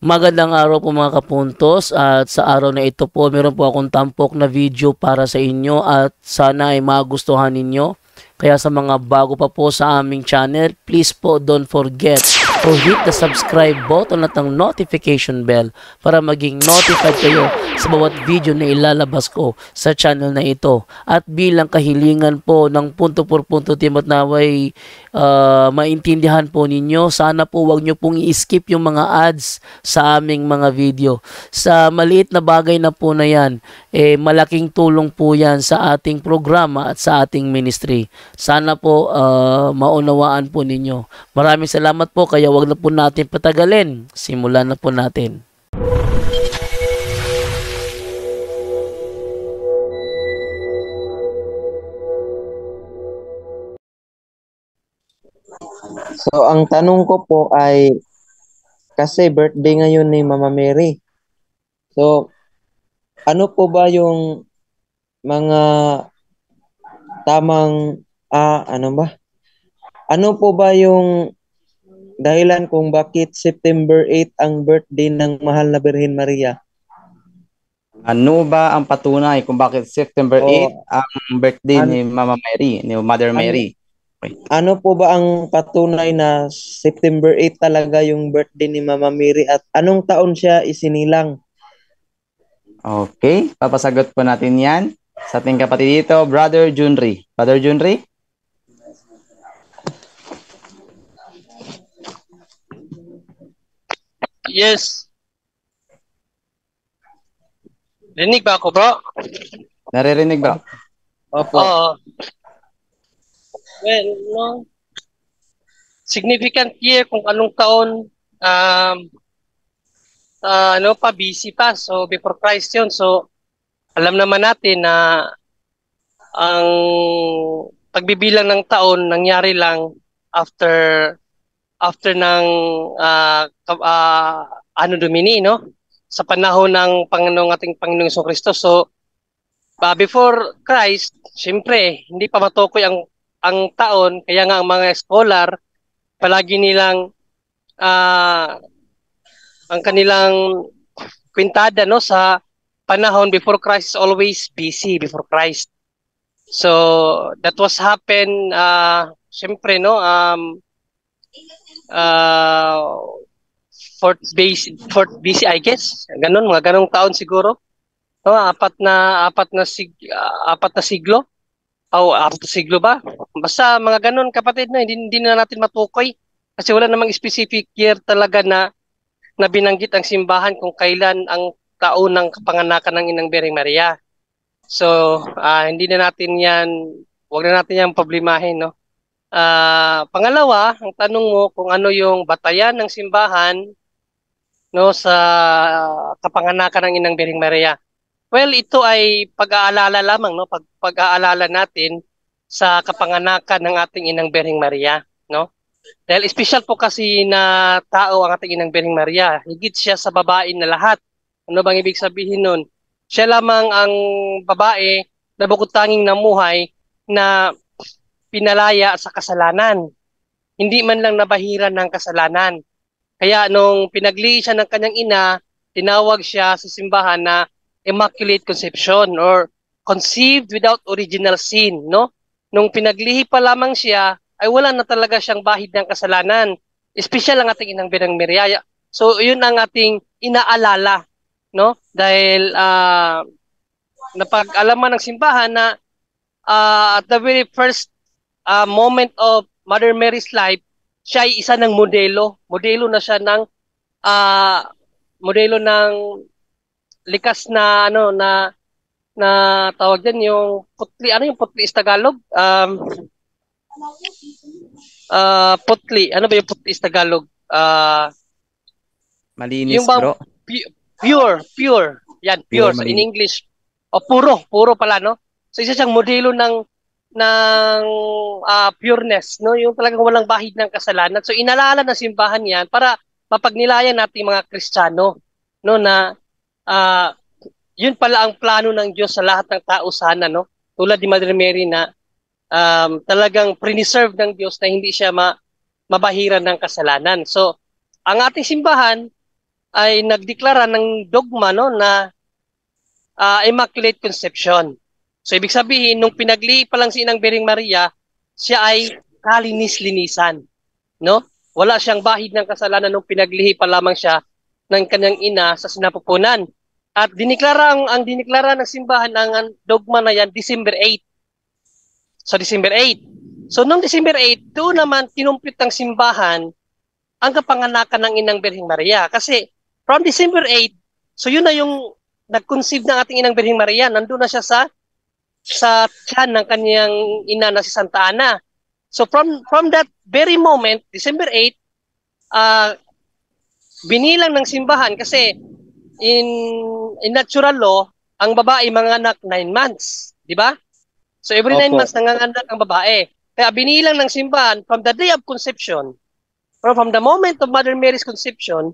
Magandang araw po mga kapuntos, at sa araw na ito po meron po akong tampok na video para sa inyo at sana ay magustuhan ninyo. Kaya sa mga bago pa po sa aming channel, please po don't forget to hit the subscribe button at ang notification bell para maging notified kayo sa bawat video na ilalabas ko sa channel na ito. At bilang kahilingan po ng punto por punto team at naway maintindihan po ninyo, sana po wag nyo pong i-skip yung mga ads sa aming mga video. Sa maliit na bagay na po na yan, malaking tulong po yan sa ating programa at sa ating ministry. Sana po maunawaan po ninyo. Maraming salamat po, kaya wag na po natin patagalin. Simulan na po natin. So, ang tanong ko po ay, kasi birthday ngayon ni Mama Mary. So, ano po ba yung mga tamang, ano ba? Ano po ba yung dahilan kung bakit September 8 ang birthday ng mahal na Birhen Maria? Ano ba ang patunay kung bakit September 8 O, ang birthday ni Mama Mary, ni Mother Mary? ano po ba ang patunay na September 8 talaga yung birthday ni Mama Mary at anong taon siya isinilang? Okay, papasagot po natin yan sa ating kapatid dito, Brother Junri. Brother Junri? Yes. Rinig ba ako, bro? Naririnig ba? Opo. Oo. Well, no. Significant year kung anong taon, busy pa. So, before Christ yun. So, alam naman natin na ang pagbibilang ng taon nangyari lang after ng Anno Domini, no? Sa panahon ng ating Panginoong Jesucristo. So, before Christ, syempre, hindi pa matukoy ang taon, kaya nga ang mga scholar, palagi nilang ang kanilang kwintada, no, sa panahon before Christ is always BC, before Christ. So, that was happen, syempre, no, 4th BC, I guess. Ganun, mga ganong taon siguro. No, apat na siglo. Apat na siglo ba? Basta mga ganun, kapatid, na hindi na natin matukoy kasi wala namang specific year talaga na binanggit ang simbahan kung kailan ang taon ng kapanganakan ng Inang Birheng Maria. So, hindi na natin yan, wag na natin yan problemahin, no? Pangalawa, ang tanong mo kung ano yung batayan ng simbahan, no, sa kapanganakan ng Inang Birheng Maria. Well, ito ay pag-aalala lamang, no, pag-aalala natin sa kapanganakan ng ating Inang Birheng Maria, no? Dahil special po kasi na tao ang ating Inang Birheng Maria. Higit siya sa babae na lahat. Ano bang ibig sabihin nun? Siya lamang ang babae na bukod tanging namuhay na pinalaya sa kasalanan. Hindi man lang nabahiran ng kasalanan. Kaya nung pinagli siya ng kanyang ina, tinawag siya sa simbahan na Immaculate Conception or conceived without original sin, no? Nung pinaglihi pa lamang siya, ay wala na talaga siyang bahid ng kasalanan. Espesyal ang ating Inang Birheng Maria. So, yun ang ating inaalala, no? Dahil napag-alaman ng simbahan na at the very first moment of Mother Mary's life, siya ay isa ng modelo. Modelo na siya ng modelo ng likas na na tawag diyan yung putli. Ano yung putli sa Tagalog? Putli. Ano ba yung putli sa Tagalog? Malinis, yung bang, bro. Pure. Yan, pure. So, in English, puro pala, no? So, isa siyang modelo ng pureness, no? Yung talagang walang bahid ng kasalanan. So, inalala ng simbahan yan para mapagnilayan natin mga Kristiyano, no, na yun pala ang plano ng Diyos sa lahat ng tao sana, no? Tulad ni Mother Mary na talagang preserve ng Diyos na hindi siya mabahiran ng kasalanan. So, ang ating simbahan, ay nagdeklara ng dogma no na Immaculate Conception. So ibig sabihin nung pinaglihi pa lang si Inang Bering Maria, siya ay kalinis-linisan, no? Wala siyang bahid ng kasalanan nung pinaglihi pa lamang siya ng kanyang ina sa sinapupunan. At ang diniklara ng simbahan ang dogma na yan December 8. So December 8. So nung December 8, doon naman kinumpit ng simbahan ang kapanganakan ng Inang Birheng Maria. Kasi from December 8, so yun na yung nag-conceive ng ating Inang Birheng Maria. Nandun na siya sa tiyan ng kanyang ina na si Santa Ana. So from that very moment, December 8, binilang ng simbahan kasi in natural law, ang babae manganak 9 months, di ba? So every 9 Opo. months nanganganak ang babae. Kaya binilang ng simbahan from the day of conception, or from the moment of Mother Mary's conception,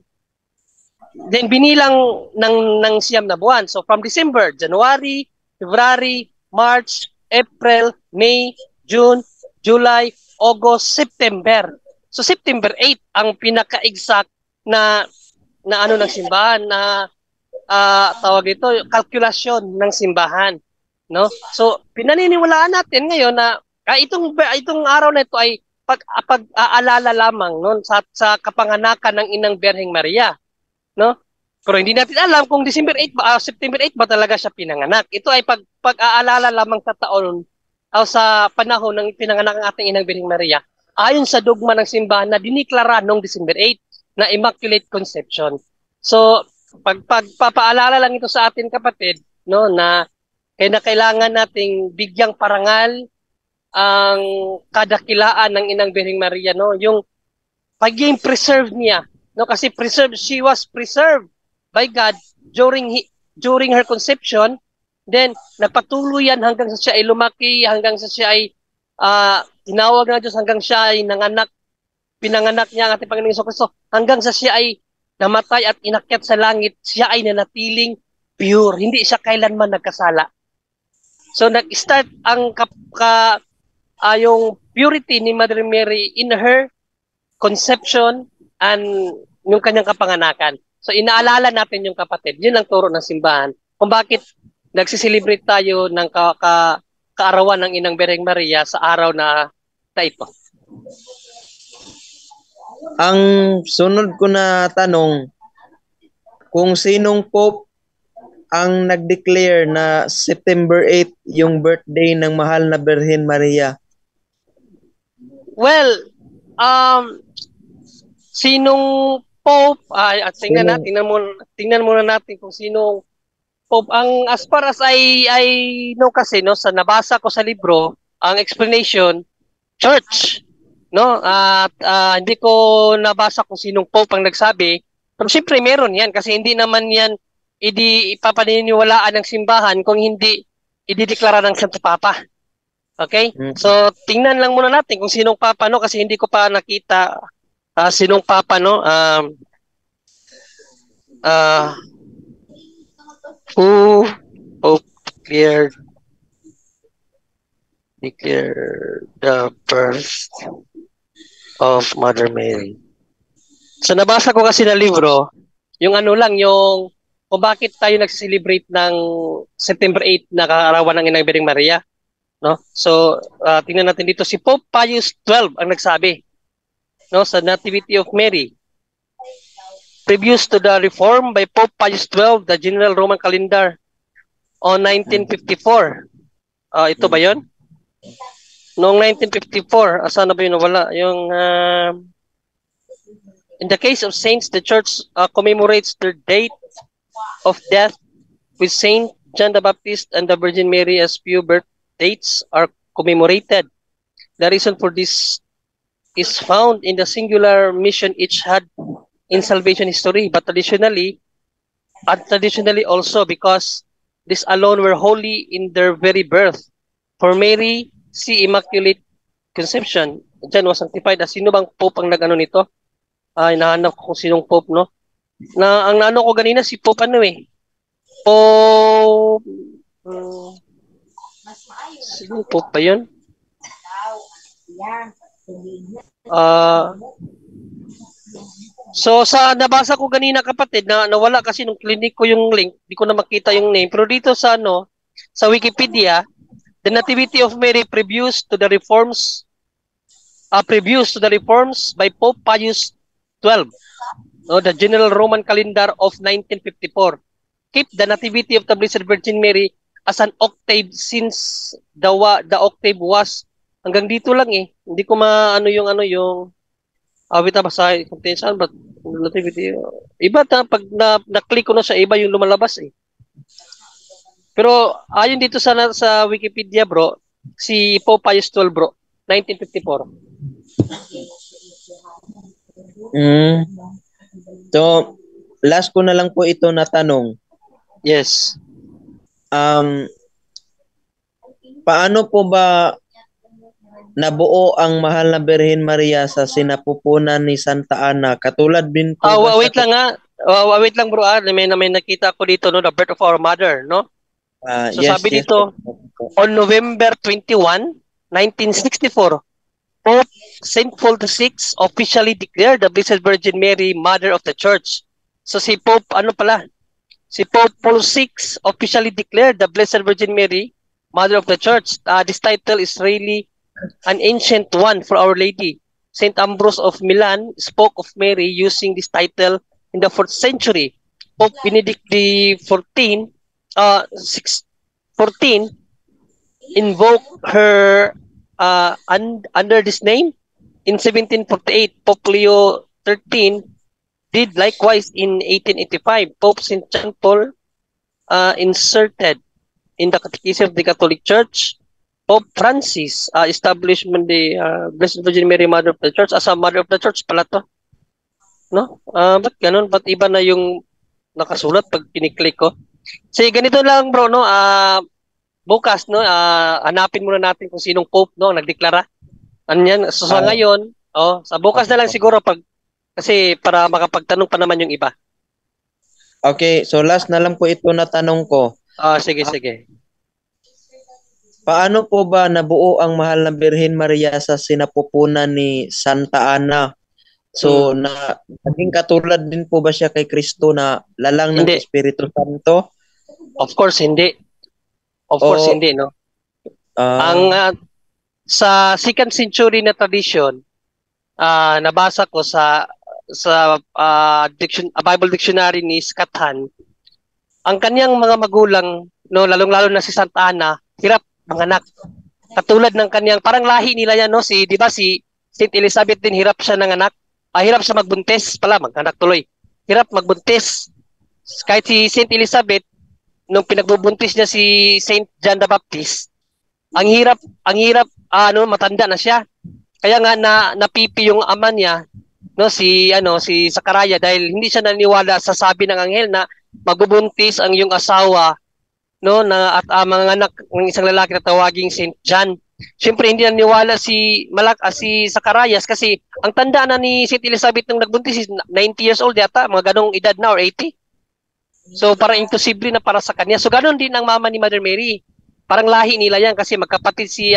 then binilang ng siyam na buwan. So from December, January, February, March, April, May, June, July, August, September. So September 8 ang pinaka-exact na ano ng simbahan na tawag ito, kalkulasyon ng simbahan, no? So pinaniniwalaan natin ngayon na itong araw na ito ay pag-aalala lamang no sa kapanganakan ng Inang Birheng Maria, no? Pero hindi natin alam kung December 8 ba, September 8 ba talaga siya pinanganak. Ito ay pag-aalala lamang sa taon o sa panahon ng pinanganak ng ating Inang Birheng Maria ayon sa dogma ng simbahan na diniklara noong December 8 na Immaculate Conception. So, pagpapaalala lang ito sa atin kapatid, no, na kailangan nating bigyang parangal ang kadakilaan ng Inang Birheng Maria, no, yung pagiging preserved niya, no, kasi she was preserved by God during her conception, then napatuloy yan hanggang sa siya ay lumaki, hanggang sa siya ay tinawag na Diyos, hanggang siya ay pinanganak niya ang ating Panginoong Jesucristo, hanggang sa siya ay namatay at inakyat sa langit, siya ay nanatiling pure, hindi siya kailanman nagkasala. So nag-start ang yung purity ni Mother Mary in her conception and yung kanyang kapanganakan. So inaalala natin yung kapatid. Yun ang turo ng simbahan. Kung bakit nagsiselebrate tayo ng kaarawan ng Inang Birheng Maria sa araw na ito. Ang sunod ko na tanong, kung sinong Pope ang nag-declare na September 8 yung birthday ng mahal na Birhen Maria? Well, sinong Pope, tingnan muna natin kung sinong Pope. Ang as far as I know kasi, no, sa nabasa ko sa libro, ang explanation, Church, no, at hindi ko nabasa kung sinong Pope ang nagsabi, pero siyempre meron yan kasi hindi naman yan ipapaniniwalaan ng simbahan kung hindi idideklara ng Santo Papa. Okay? So, tingnan lang muna natin kung sinong Papa, no, kasi hindi ko pa nakita sinong Papa, no, who Pope declared the birth of Mother Mary. So nabasa ko kasi na libro, yung ano lang, yung kung bakit tayo nag-celebrate ng September 8 na kaarawan ng Inang Birheng Maria, no? So tingnan natin dito, si Pope Pius XII ang nagsabi, no, sa Nativity of Mary. Previous to the reform by Pope Pius XII, the General Roman Calendar on 1954. Ito ba 'yon? Noong 1954, asan na ba yun? Wala. Yung, in the case of saints, the church commemorates their date of death with Saint John the Baptist and the Virgin Mary as few birth dates are commemorated. The reason for this is found in the singular mission each had in salvation history, but traditionally also because this alone were holy in their very birth. For Mary, si Immaculate Conception, John was sanctified. Sino bang Pope ang nag-ano nito? Hinahanap ko kung sinong Pope, no? Ang naano ko ganina, si Pope ano eh. Pope... sinong Pope ba yun? So sa nabasa ko kanina kapatid na nawala kasi nung clinic ko yung link, di ko na makita yung name. Pero dito sa sa Wikipedia, the Nativity of Mary previews to the reforms by Pope Pius XII, the General Roman Calendar of 1954. Keep the Nativity of the Blessed Virgin Mary as an octave since the octave was hanggang dito lang eh. Hindi ko maano yung awit na basahin contention but Nativity. Iba pag na-click ko na sa iba yung lumalabas eh. Pero ayon dito sa Wikipedia bro, si Pope Pius XII bro, 1954. So, last ko na lang po ito na tanong. Yes. Paano po ba nabuo ang mahal na Birhen Maria sa sinapupunan ni Santa Ana? Katulad din po ba wait lang nga. Wait lang bro, may nakita ko dito no, the birth of our mother, no? So yes, sabi yes. dito, on November 21, 1964, Pope St. Paul VI officially declared the Blessed Virgin Mary Mother of the Church. So si Pope, si Pope Paul VI officially declared the Blessed Virgin Mary Mother of the Church. This title is really an ancient one for Our Lady. St. Ambrose of Milan spoke of Mary using this title in the 4th century. Pope Benedict XIV invoked her under this name. In 1748, Pope Leo XIII did likewise in 1885. Pope St. John Paul inserted in the Catechism of the Catholic Church. Pope Francis established the Blessed Virgin Mary Mother of the Church as a Mother of the Church pala to. No? Ba't ganun? Ba't iba na yung nakasulat pag piniklik ko? So, ganito lang bro, no? Bukas, no? Hanapin muna natin kung sinong Pope, no? Nagdeklara. Ano yan? So, sa ngayon, sa bukas na lang siguro kasi para makapagtanong pa naman yung iba. Okay, so last na lang po ito na tanong ko. Sige. Paano po ba nabuo ang mahal na Birhen Maria sa sinapupunan ni Santa Ana? So, naging katulad din po ba siya kay Kristo na lalang ng Espiritu Santo? Of course, hindi. Hindi, no? Ang sa 2nd century na tradition, nabasa ko sa Bible Dictionary ni Scott Hahn, ang kanyang mga magulang, no, lalong-lalo na si Santa Ana, hirap manganak. Katulad ng kanyang, parang lahi nila yan, no? Di ba si St. Elizabeth din, hirap siya nanganak. Hirap siya magbuntis pala, mag-anak tuloy. Hirap magbuntis. Kahit si St. Elizabeth, nung pinagbubuntis niya si St. John the Baptist, ang hirap, matanda na siya. Kaya nga napipi yung ama niya, no, si Sakaraya, dahil hindi siya naniniwala sa sabi ng anghel na magbubuntis ang iyong asawa, no, at mga anak ng isang lalaki na tawaging St. John. Siyempre hindi naniniwala si Zacarias kasi ang tanda na ni St. Elizabeth nung nagbuntis is 90 years old yata, mga ganong edad na or 80. So parang imposible na para sa kanya. So ganon din ang mama ni Mother Mary. Parang lahi nila yan kasi magkapatid si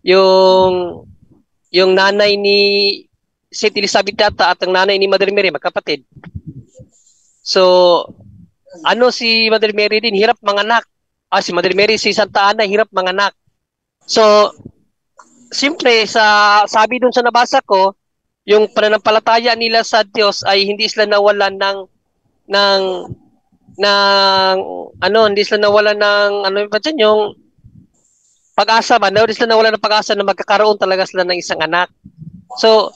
yung nanay ni St. Elizabeth yata at ang nanay ni Mother Mary magkapatid. So si Mother Mary din hirap manganak. Si Mother Mary, si Santa Ana hirap manganak. So, simple, sabi dun sa nabasa ko, yung pananampalataya nila sa Diyos ay hindi sila nawalan hindi sila nawalan yung pag-asa ba? Hindi sila nawalan ng pag-asa na magkakaroon talaga sila ng isang anak. So,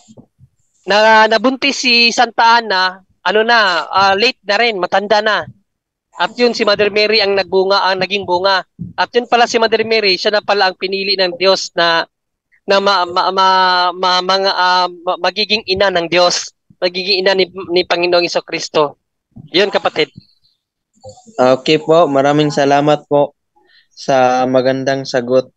nabuntis si Santa Ana, late na rin, matanda na. At yun si Mother Mary ang naging bunga. At yun pala si Mother Mary, siya na pala ang pinili ng Diyos na magiging ina ng Diyos, magiging ina ni Panginoong Jesucristo. Yun kapatid. Okay po, maraming salamat po sa magandang sagot.